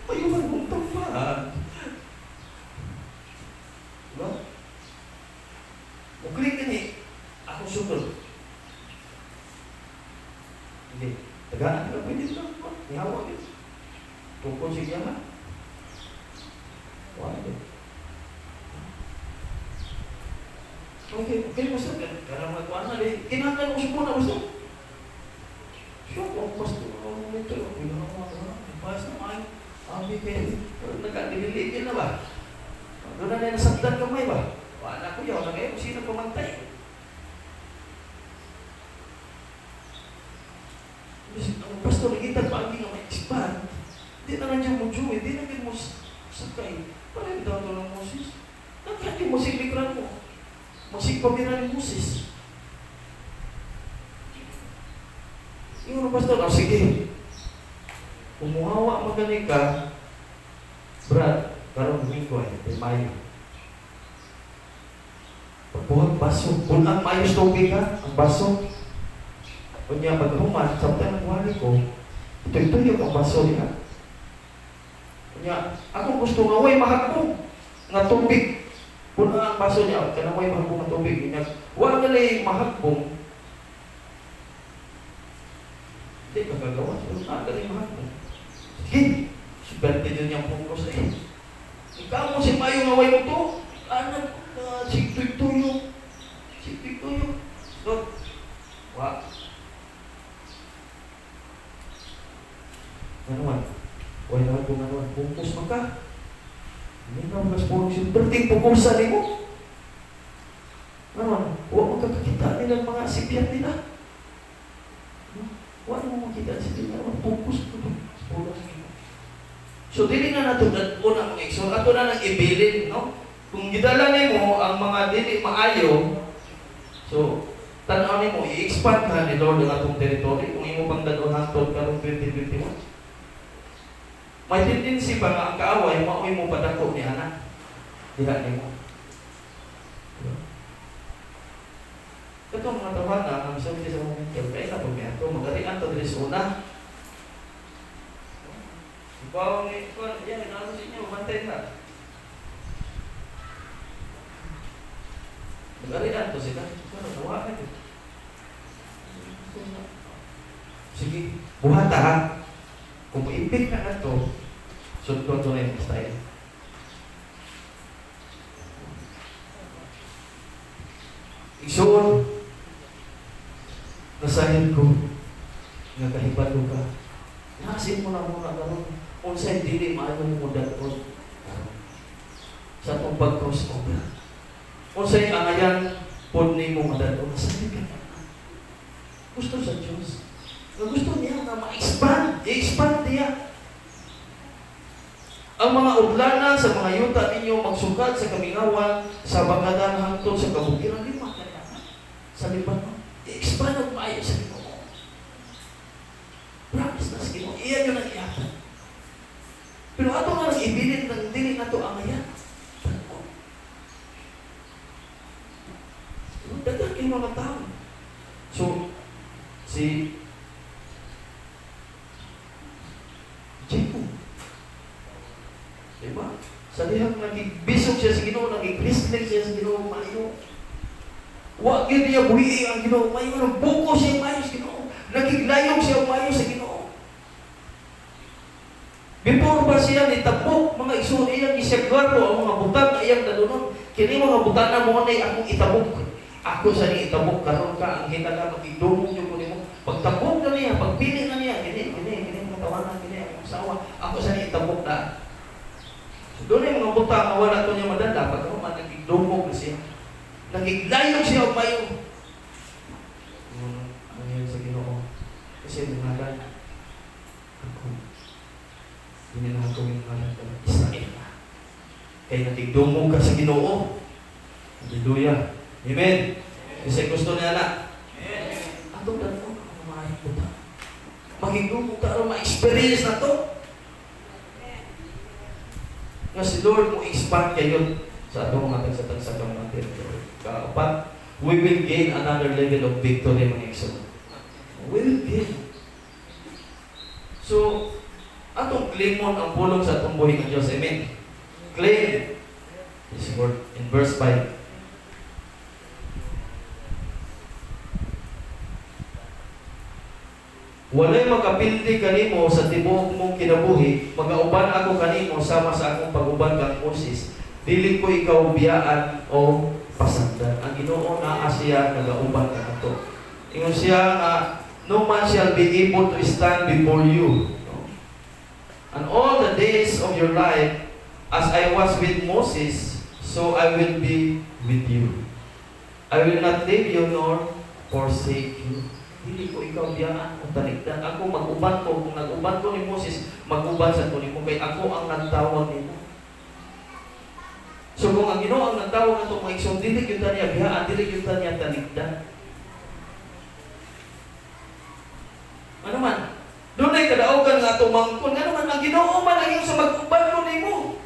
Mayuman mong tamaan. Diba? Kung klik ka ako sundod. Hindi. Tagaan ka, pwede lang. Ihawa ka. Tukul siya na. Wala. Okay, pastor. Karena magkuhan na rin. Kinanggan mo siya muna, pastor. Siya po, pastor. Ito, pas na ay. Abi kayo. Nagkadililigin na ba? Doon na rin nasaktan kamay ba? Wala ko yaw na kayo. Sino pamantay? Ang pastor, nagitag pa ang may expand. Hindi na nandiyan mo Jew. Hindi na rin mo sakay. Parang daw ito ng Moses. Nagkati mo siglikran mo. Magsigpamira ni Moses. Yung pastor, sige. Umuhawa magaling ka, Brad, karong Domingo ay Mayo. Pagbuhat baso, punang mayos tubig ka, ang baso. Kunya, pag-human, sabta ng wali ko, ito-ito ang baso niya. Kunya, ako gusto nga, way mahagpong nga tubig. Puna ang baso niya, kanang may mahagpong ng tubig niya. Huwag nalay mahagpong. Hindi ka gagawa. Huwag nalay mahagpong. Sige, suberte din niyang focus eh. Ikaw mo si Mayo nga way mo to. Anak, sigtuy-tuyo. Sigtuy-tuyo. Lord, wag. Ano man? Huwag na kung ano, pupus maka. Hindi na mas pulong siya. Berting pupusan ni mo. Ano? Huwag magkakakita nila mga sipyan nila. Huwag mo makita sila. Pupus ko doon. So, dili na natin una mga ikso. Ato na nang ibilin, no? Kung gidala mo ang mga dili maayo, so, tanaw mo, i-expand ka ni Lord ang atong territory. Kung imo pang dadon hangtod karong 2021. May tendency pa nga ang kaaway, maoy mo padako ni anak. Diha ni mo. Ito mga tawana, ang sabi sa mga mentor, kaya na pag ito, magarian ito dili sa una. Ikaw, yan, inaano sa inyo, mantay na. Magarian ito sila. Ito, tawanan ito. Sige, buhata ha. Kung maipig na ito, sunod ito na yung style. Igsoon, nasahin ko, nga kahibalo ka. Nakasin mo na muna karon. Kung sa'yo dili, maayo mo daton. Sa itong pag-crossover. Kung sa'yo angayan, pod ni mo madaton. Nasahin ka na. Gusto sa Diyos. Gusto niya na ma-expand. I-expand niya. Ang mga udlanan sa mga yuta ninyo magsukat sa kamingawan, sa bagadan hangtod sa kabukiran, lima kaya sa Libanon. I-expand ang maayo sa Ginoo. Promise na sa Ginoo. Iyan yung nag-iatan. Pero ato nga nag-ibilin ng dili na ito ang ayan. Dagang kayo mga tao. So, si Jacob. Diba? Sa dihang naging-bisog siya sa Ginoo, naging-Christling siya sa Ginoo, mayo. Huwag yun niya buhi ang Ginoo, mayo. Buko siya mayo sa Ginoo. Nagiglayong siya mayo sa Ginoo. Before ba siya nitabok, mga igsoon iyang isyagwaro, ang mga butang na iyang dalunon. Kini mga butang na mo na akong itabok. Ako sa niya itabok, karon ka, ang hinala, mag-idumog yung kunin mo. Pagtabok na niya, pagpili na niya, gini, matawanan, gini, ang asawa. Ako sa niya itabok na. So, doon yung mga butang na wala ito niya madala, pag naman nagigdumog na siya. Nagiglayong siya ang mayo. Ano yun sa Ginoo? Kasi nangalan ako. Hininahan ko yung nangalan ko. Israel na. Kaya nagigdumog ka sa Ginoo. Hallelujah. Amen. Kasi gusto niya na. Atong dalawa ang mga butang. Magigdumog ka ma-experience na to. Nga si Lord mo expand kayo sa atong mga tagsatagsagang natin. Kaapat, we will gain another level of victory mga igsoon. We will gain. So, atong claimon ang pulong sa atong buhay ng Diyos. Amen. Claim this word in verse 5. Walay makapildi kanimo sa tibuok mong kinabuhi, magauban ako kanimo sama sa akong pag-uban kang Moses. Dili ko ikaw biyaan o pasagdan. Ang Ginoo naa siya nagauban ka nato. Ingon siya nga no man shall be able to stand before you. No? And all the days of your life, as I was with Moses, so I will be with you. I will not leave you nor forsake you. Hindi ko ikaw biyaan o talikdan. Ako mag-uban ko. Kung nag-uban ko ni Moses, mag-uban sa ko ni mo. Kaya ako ang nagtawag ni mo. So kung ang Ginoo ang nagtawag na itong mga iksong, dili yun niya biyaan, dili yun niya talikdan. Ano man? Doon ay kadaogan nga itong mangkon. Ano man? Ang Ginoo man ang iyong sa mag-uban ko ni mo.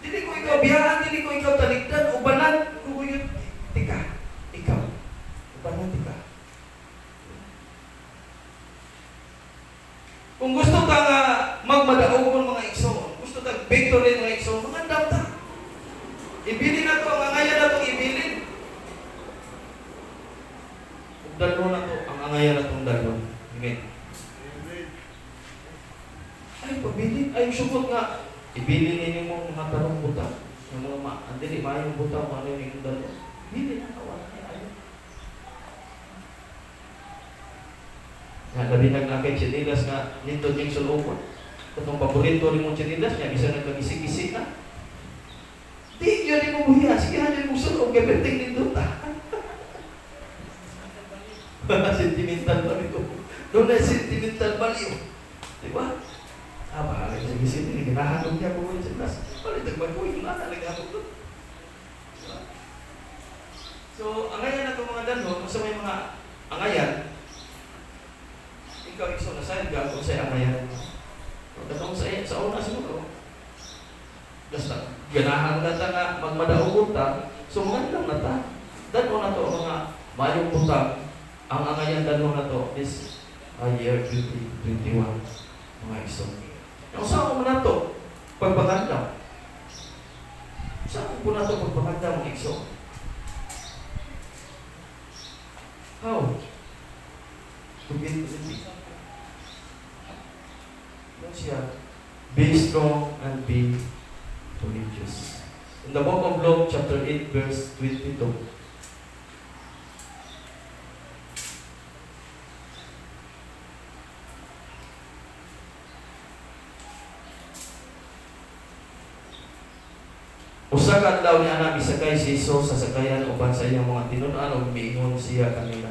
Dili ko ikaw biyaan, dili ko ikaw talikdan. Ubanan, kuyot. Tika. Ikaw. Ubanan, tika. Kung gusto ka nga magmadaog mo mga igsoon, gusto ka victory mga igsoon, mga damta. Ibilin na to, ang angayan na to, ibilin. Kung dalo na to, ang angayan na tong dalo. Amen. Ay, pabilin. Ay, sumot nga. Ibilin ninyo mo mga tanong buta. Yung mga andili, mayong buta, ano yung dalo. Ibilin na kawan. Nga nabinag na kay Chinilas nga nindot yung sulupon. Katong paborito rin mong chinilas niya, bisa nagkagisi-gisi na. Di, yun din mo buhiya. Sige, hanyan mo sunod. Kaya penting din doon ta. Sentimental baliw. Doon na sentimental baliw. Diba? Bahala sa gisi din. Ginahanong niya po yung chinilas. Balitag ko yung nana. Naghanong doon. So, angayan na itong mga danon, kung sa may mga angayan, ikaw ikso na sa'yo, gagawin sa'yo angayan. Katong sa una siguro, basta, ganahan na ta nga, magmadaog ta, so mga lang na ta. Danon na to, mga mayong utang, ang angayan danon na to is year 2021, mga ikso. Yung saan mo na to, pagpaganda. Saan mo na to, pagpaganda, mga ikso? How? To get to the peak. Ano siya? Be strong and be courageous. In the book of Luke, chapter 8, verse 22. Usa ka adlaw niya na misakay si Jesus sa sakayan uban sa iyang mga tinun-an ug miingon siya kanila,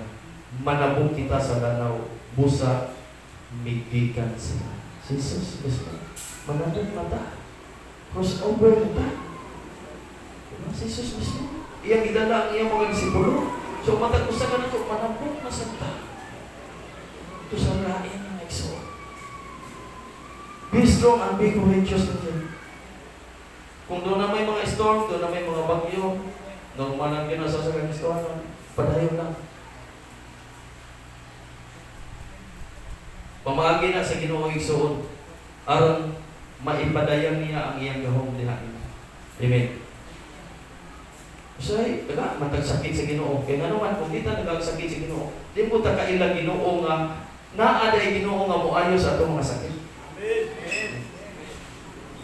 manabog kita sa lanaw, busa migikan sila. Si Jesus mismo, manabog mata, crossover mata. Si Jesus mismo, iyang gidala ang iyang mga disipulo. So matag usa ka na ito, manabog na sa ta. Ito sa lain ng exo. Be strong and be courageous na dyan. Kung doon na may mga storm, doon na may mga bagyo, normal ang ginasasagang storm, padayon lang. Pamagi na sa Ginoo igsoon, aron maipadayan niya ang iyang gahom dihain. Amen. Usay, daga matag sakit sa Ginoo. Kaya nga naman, kung kita nagagsakit sa Ginoo, di mo ta kailang Ginoo nga naa day Ginoo nga moayo sa atong mga sakit.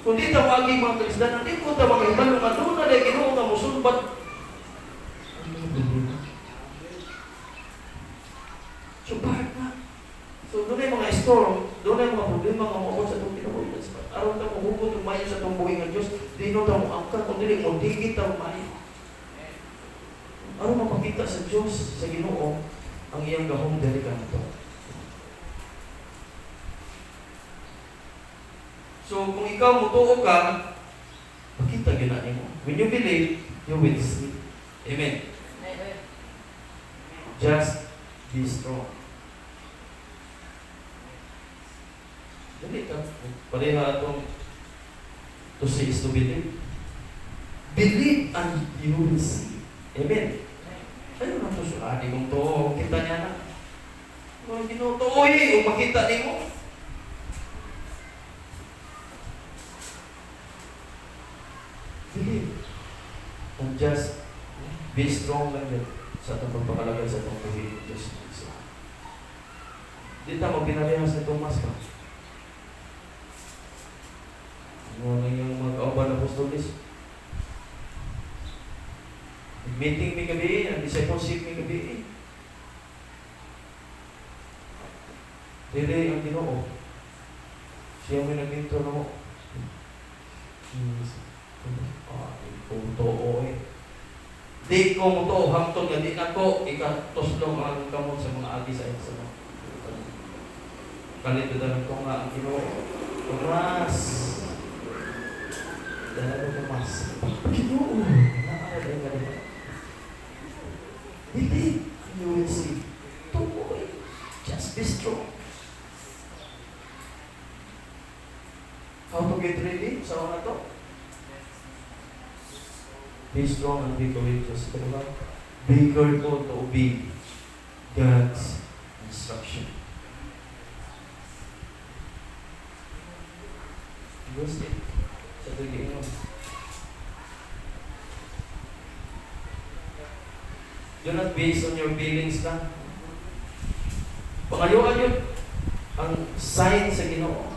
Kung di tawagin mga Kristiyanan, di ko tawagin ba nung ano na dahil Ginoo nga musulbat. So, bakit na? So, doon ay mga storm, doon ay mga problema nga maabot sa itong Ginoo. Aron ta mo hugot ng mayo sa itong buhay ng Diyos, di no ta mo angkat, kung di mo digit ta mo mayo. Aron mapakita sa Diyos, sa Ginoo, ang iyang gahong dali kanto. So, kung ikaw mutuo ka, makita gina mo. When you believe, you will see. Amen. Just be strong. Dali ka. Pareha itong to say is to believe. Believe and you will see. Amen. Ayun ang susulani kong to. Kita niya na. Kung ginutuoy, o makita ni mo. Believe. And just be strong lang yun sa itong pagpakalagay sa itong buhay ng Diyos. Di ta magpinarehas na Tomas pa. Ano yung mga kauban ng apostolis? Meeting may gabi, ang discipleship may gabi. Dili ang Ginoo. Siya may nag-intro na mo. Kung totoo di ko mo to hangtod nga di na ko ikatuslong ang kamot sa mga agi sa isa. Kalit na ko nga ang Ginoo. Tomas. Dala ko Tomas. Ginoo. Nakakaya ka rin. Believe, you will see. Tukoy. Just be strong. How to get ready sa mga to? Be strong and be courageous. Be careful to obey God's instruction. Verse 8. Sa tingin mo. Do not based on your feelings lang. Pangayuan yun ang sign sa Ginoo.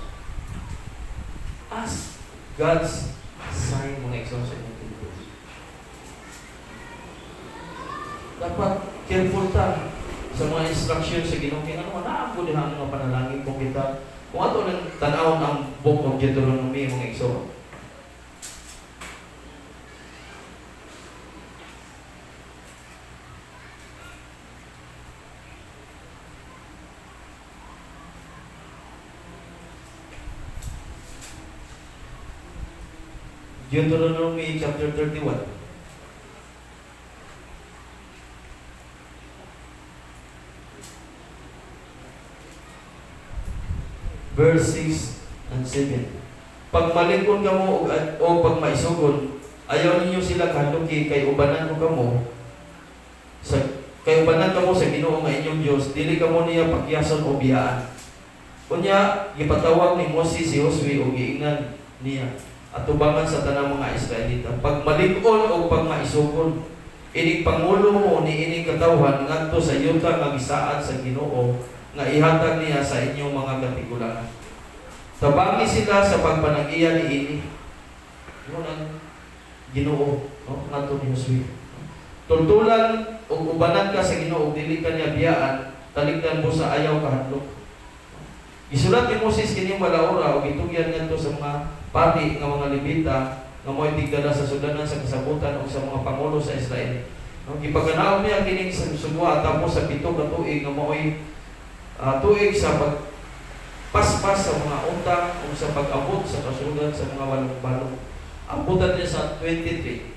Ask God's sign mga exhaustion. Dapat careful ta sa mga instructions sa Ginoo. Kaya naman naampo din ang mga panalangin kung kita Kung ato nang tanawon ang book of Deuteronomy mga igsoon. Deuteronomy chapter 31. Verse 6 and 7. Pag malikon ka mo o pag maisugon, ayaw ninyo sila kahaluki kay ubanan mo kamo sa kay ubanan kamo sa Ginoo nga inyong Dios, dili kamo niya pakyason o biyaan. Kunya gipatawag ni Moses si Josue o giingnan niya at tubangan sa tanang mga Israelita. Pag malikon o pag maisugon, inig pangulo mo ni inig katawhan ngadto sa yuta nga gisaad sa Ginoo nga ihatag niya sa inyong mga katigulangan. Tabangi sila sa pagpanag-iya ni ini. Yun ang Ginoo, no? Ngadto ni Josue. Tultulan o ubanan ka sa Ginoo, dili ka niya biyaan, taligdan mo sa ayaw kahadlok. Gisulat ni Moses kini balaura o gitugyan ngadto sa mga pati nga mga Levita nga mo'y tigdala sa sudanan sa kasabutan o sa mga pangulo sa Israel. No, gipaganaw niya kining sugwa tapos sa 7 ka tuig nga mo'y tuig sa pagpaspas sa mga utang o sa pag-abot sa kasudan sa mga balong-balong. Abutan niya sa 23.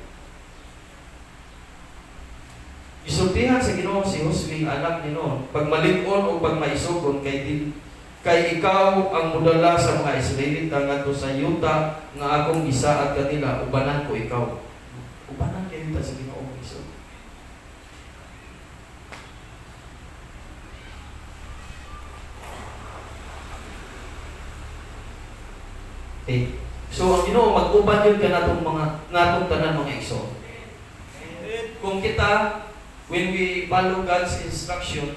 Isultihan sa Ginoo si Josue anak ni Nun, pag malikon o pag maisugon kay ikaw ang mudala sa mga Israelita ngadto sa yuta nga akong gisaad kanila, ubanan ko ikaw. Ubanan kayo ta sa Ginoo Hesus. Okay. So ang Ginoo mag-uban yun ka natong tanan mga igsoon. Kung kita when we follow God's instruction,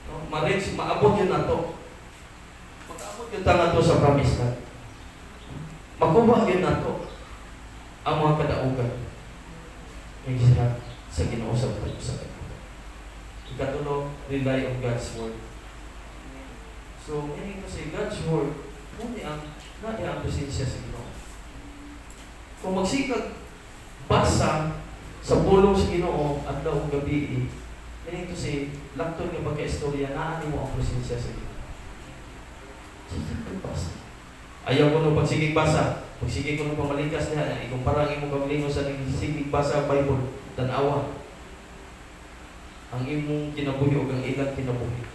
no, maabot yun nato. Kita nga to sa promise land. Makuha yun na to ang mga kadaugan ng Israel sa Ginoo sa pag-usap. Ikatulong, rely on God's word. So, meaning to say, God's word, nadi ang presensya sa Ginoo. Kung magsikag basa sa pulong sa Ginoo at daw gabi, meaning to say, lakton nga pagka-istorya, naani mo ang presensya sa Ginoo. Sige basa. Ayaw ko nung pagsigig basa. Pagsigig ko nung pamalikas niya, ikumpara ang imong kamalingon sa nagsigig basa Bible, tanawa. Ang imong kinabuhi o ang ilang kinabuhi.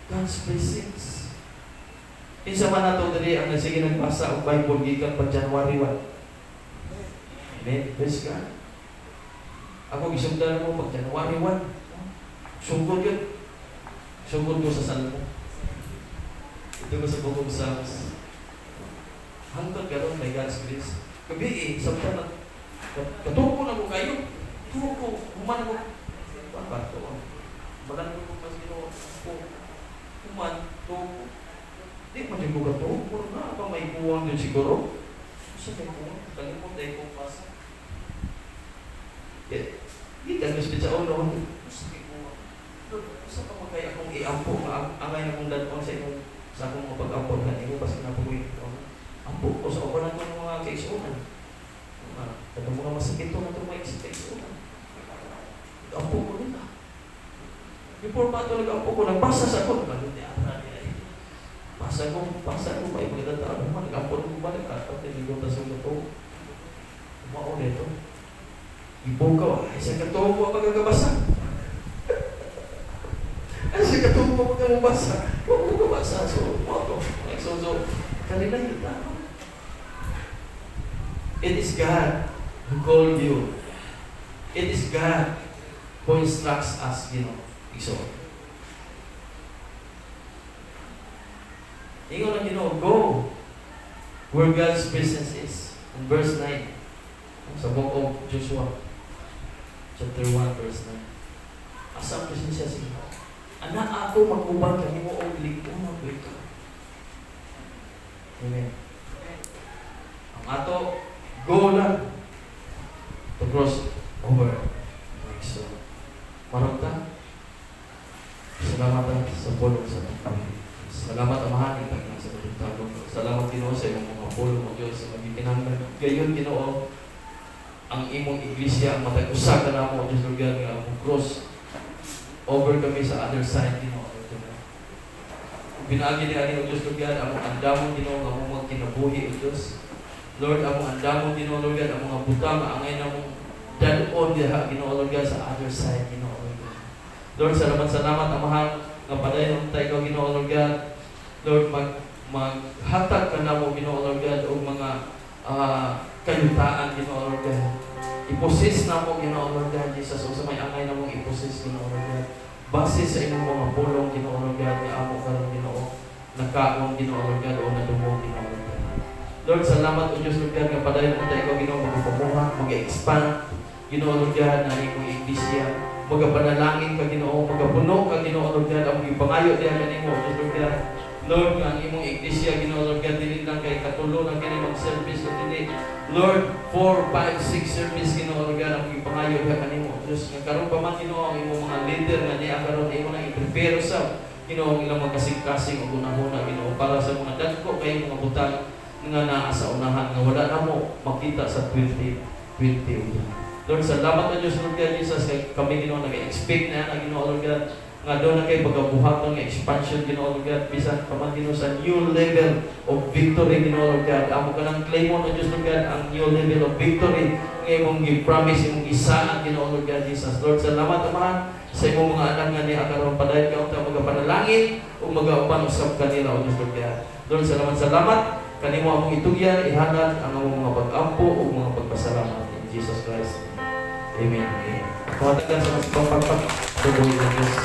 God's blessings. Kinsa man nato diri ang nagsige nagbasa og Bible gikan pa January 1. Amen. Praise God. Ako gisugdan mo pag January 1. Sugod yun. Sugod ko sa salmo. Ito ko sa Book of Psalms. Hanggang gano'n by God's grace. Gabi sabta na. Katuko na ko kayo. Tuko. Human ko. Bakit ko? Bagan ko mas Ginoo. Human. Tuko. Di man din ko katuko. Puro na pa may buwang din siguro. Sa kaya ko. Kalimot ay kong pasa. Di tayo sa ulo. Sa pa kaya akong iampo nga angay na kong dadon sa inyo sa akong mapag-ampo na hindi ko pa sinapuwi ampo ko sa obanan ko ng mga kaisunan katong mga masakit to na itong mga kaisunan ampo ko nila before pa ito nag-ampo ko nagbasa sa ako basa ko may magdadaan naman nag-ampo na ko ba nagkataon hindi ko tasong ito umaon ito ibukaw ay sa katong ko ang magagabasa. Kasi katong mo magkabasa, huwag mo kabasa. So, moto. So, kanila yun na. It is God who called you. It is God who instructs us, So, ingon ang go where God's presence is. In verse 9, sa book of Joshua, chapter 1, verse 9. Asa ang presensya sa Ginoo? Anak ako mag-ubang kami mo o likong na ito. Amen. Ang ato, go lang to cross over. So, marunta. sa pagkain. Salamat Amahan, itag na sa pagkain. Salamat Ginoo sa imong mga polo mo Diyos sa magikinanglan. Gayon Ginoo, ang imong iglesia, ang matag usa ka na mo, Diyos Lord God, nga ang cross. Over kami sa other side, Ginoo. Pinaagi ni Ani, O Diyos Lord God, ang andamon Ginoo, ang mga kinabuhi, O Diyos. Lord, ang andamon Ginoo, Lord God, ang mga butang, ang ngayon ang dadon diha, Ginoo, Lord God, sa other side, Ginoo, Lord God. Lord, salamat, Amahan, nga padayon tayo, Ginoo, Lord God. Lord, maghatag ka na mo, Ginoo, Lord God, o mga kayutaan, Ginoo, Lord God. Iposis na mo, Ginoo, Lord God, Jesus, o sa may angay na mong iposis, Ginoo, Lord God. Base sa inyong mga pulong, Ginoo, Lord God, ni amo karon Ginoo, nagkaon, Ginoo, Lord God, o nadumog, Ginoo, Lord God. Lord, salamat, O Diyos, Lord God, nga padayon mo tayo, Ginoo, magpapamuha, mag-expand, Ginoo, Lord God, na imong iglesia, magapanalangin ka, Ginoo, magapuno ka, Ginoo, Lord God, ang ipangayo diha kanimo, O Diyos, Lord God. Lord, nga ang imong iglesia, Ginoo, Lord God, dili lang kay katulo lang kini mag-service o dili. Lord, 4, 5, 6 service, Ginoo, Lord God, ang ipangayo diha kanimo, Diyos. Nga karon pa man, Ginoo, ang imong mga leader nga niya karon imo nang i-prepare sa Ginoo ang ilang mga kasing-kasing o gunahuna, Ginoo, para sa mga dagko kay mga butang nga naa sa unahan nga wala na mo makita sa 2020. Lord, salamat na Diyos, Lord God, Jesus, kay kami, Ginoo, nag-expect na Ginoo, Lord God, nga doon na kayo pagkabuhat ng expansion, Ginoo, Lord God, bisan pa man, Ginoo, sa new level of victory, Ginoo, Lord God. Amo ka ng claim mo, Diyos, Lord God, ang new level of victory ngayon mong gi-promise, imong isaan, Ginoo, Lord God, Jesus. Lord, salamat, Amahan, sa imong mga anak nga niya karon padayon ka unta magapanalangin o magauban usab kanila, O Diyos, Lord God. Lord, salamat kanimo among itugyan, ihanad ang among mga pag-ampo o mga pagpasalamat in Jesus Christ. Amen. Amen. Kumatagan sa mas pagpapatuloy ng Diyos.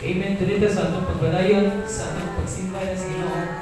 Amen. Dito sa atong pagbanayon, sa atong pagsimba sa Ginoo.